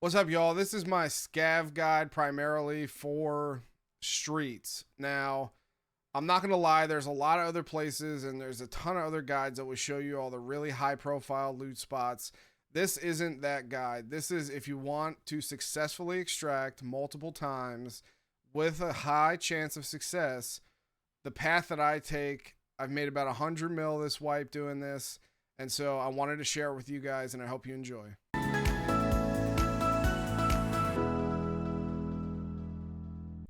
What's up, y'all? This is my scav guide primarily for streets. Now, I'm not going to lie, there's a lot of other places and there's a ton of other guides that will show you all the really high profile loot spots. This isn't that guide. This is if you want to successfully extract multiple times with a high chance of success. The path that I take, I've made about 100 mil this wipe doing this. And so I wanted to share it with you guys and I hope you enjoy.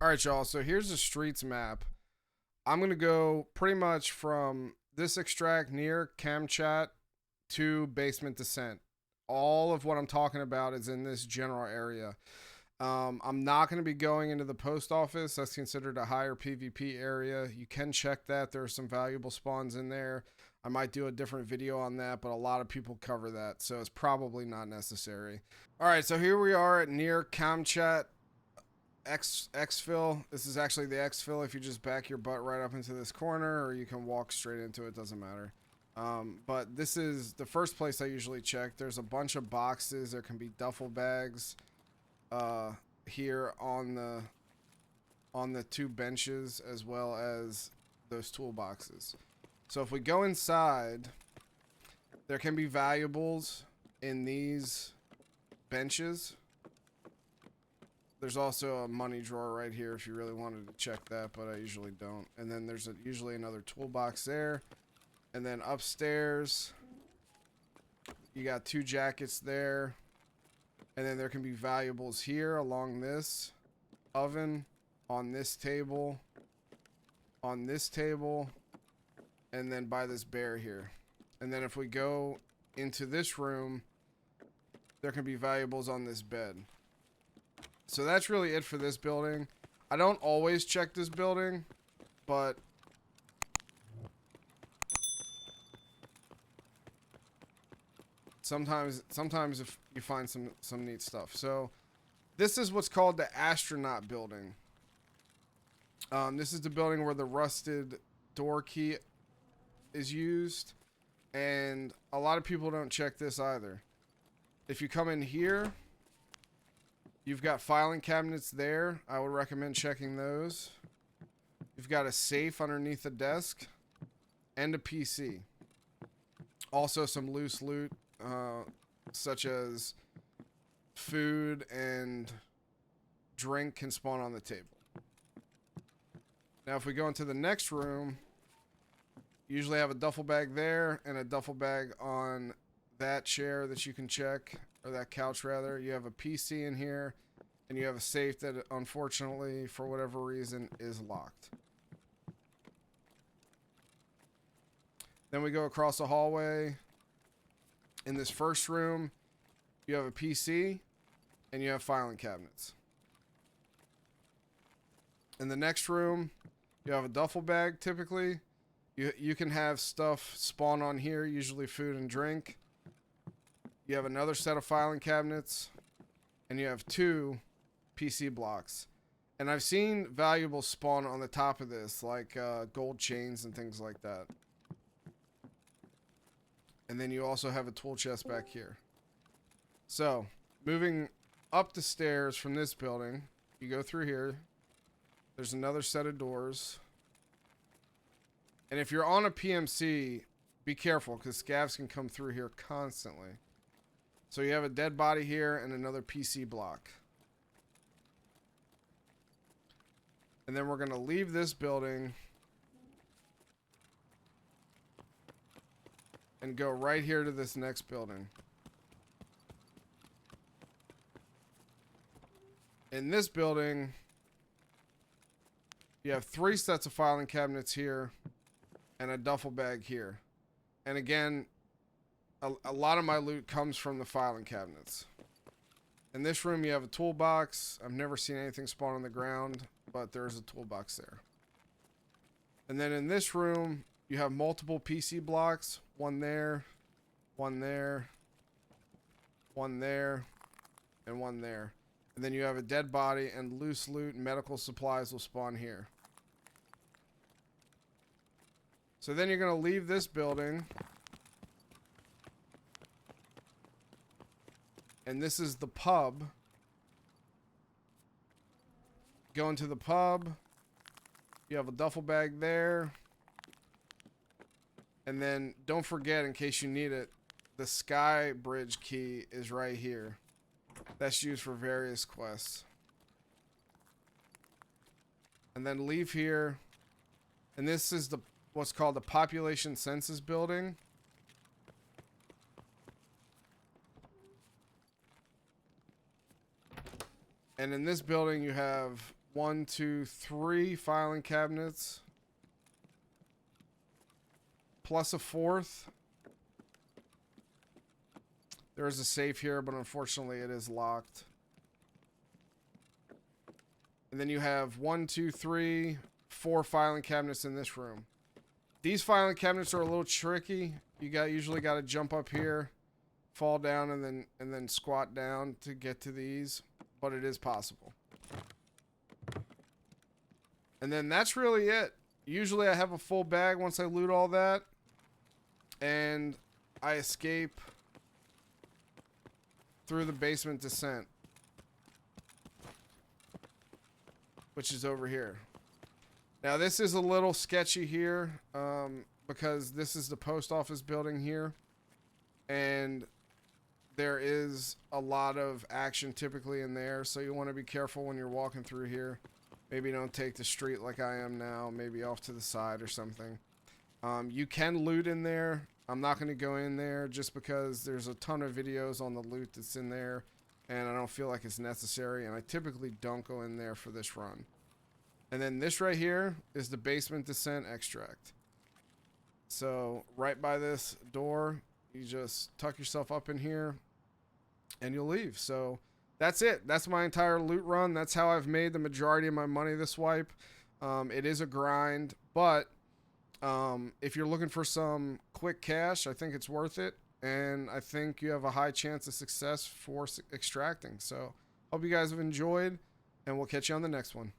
All right, y'all. So here's the streets map. I'm going to go pretty much from this extract near Kamchat to basement descent. All of what I'm talking about is in this general area. I'm not going to be going into the post office. That's considered a higher PvP area. You can check that. There are some valuable spawns in there. I might do a different video on that, but a lot of people cover that, so it's probably not necessary. All right, so here we are at near Kamchat exfil. This is actually the exfil if you just back your butt right up into this corner, or you can walk straight into it, doesn't matter. But this is the first place I usually check. There's a bunch of boxes. There can be duffel bags here on the two benches, as well as those toolboxes. So if we go inside, there can be valuables in these benches. There's also a money drawer right here if you really wanted to check that, but I usually don't. And then there's usually another toolbox there. And then upstairs, you got two jackets there. And then there can be valuables here along this oven, on this table, and then by this bear here. And then if we go into this room, there can be valuables on this bed. So that's really it for this building. I don't always check this building, but sometimes if you find some neat stuff. So this is what's called the astronaut building. This is the building where the rusted door key is used, and a lot of people don't check this either. If you come in here, you've got filing cabinets there. I would recommend checking those. You've got a safe underneath the desk and a PC. Also some loose loot, such as food and drink can spawn on the table. Now if we go into the next room, you usually have a duffel bag there and a duffel bag on that chair that you can check, or that couch rather. You have a PC in here, and you have a safe that unfortunately, for whatever reason, is locked. Then we go across the hallway. In this first room, you have a PC, and you have filing cabinets. In the next room, you have a duffel bag, typically. You can have stuff spawn on here, usually food and drink. You have another set of filing cabinets, and you have two PC blocks. And I've seen valuables spawn on the top of this, like gold chains and things like that. And then you also have a tool chest back here. So, moving up the stairs from this building, you go through here. There's another set of doors. And if you're on a PMC, be careful, because scavs can come through here constantly. So you have a dead body here and another PC block. And then we're going to leave this building and go right here to this next building. In this building, you have three sets of filing cabinets here and a duffel bag here. And again, a lot of my loot comes from the filing cabinets. In this room, you have a toolbox. I've never seen anything spawn on the ground, but there's a toolbox there. And then in this room, you have multiple PC blocks. One there, one there, one there, and one there. And then you have a dead body, and loose loot and medical supplies will spawn here. So then you're going to leave this building. And this is the pub Go into the pub. You have a duffel bag there. And then don't forget, in case you need it, the sky bridge key is right here. That's used for various quests. And then leave here. And this is the what's called the population census building. And in this building you have 1, 2, 3 filing cabinets. Plus a 4th. There is a safe here, but unfortunately it is locked. And then you have 1, 2, 3, 4 filing cabinets in this room. These filing cabinets are a little tricky. You usually got to jump up here, fall down, and then squat down to get to these, but it is possible. And then that's really it. Usually I have a full bag once I loot all that, and I escape through the basement descent, which is over here. Now this is a little sketchy here because this is the post office building here, and there is a lot of action typically in there, so you want to be careful when you're walking through here. Maybe don't take the street like I am now, maybe off to the side or something. You can loot in there. I'm not going to go in there just because there's a ton of videos on the loot that's in there, and I don't feel like it's necessary, and I typically don't go in there for this run. And then this right here is the basement descent extract. So right by this door, you just tuck yourself up in here and you'll leave. So that's it. That's my entire loot run. That's how I've made the majority of my money this wipe. It is a grind, but if you're looking for some quick cash, I think it's worth it. And I think you have a high chance of success for extracting. So hope you guys have enjoyed, and we'll catch you on the next one.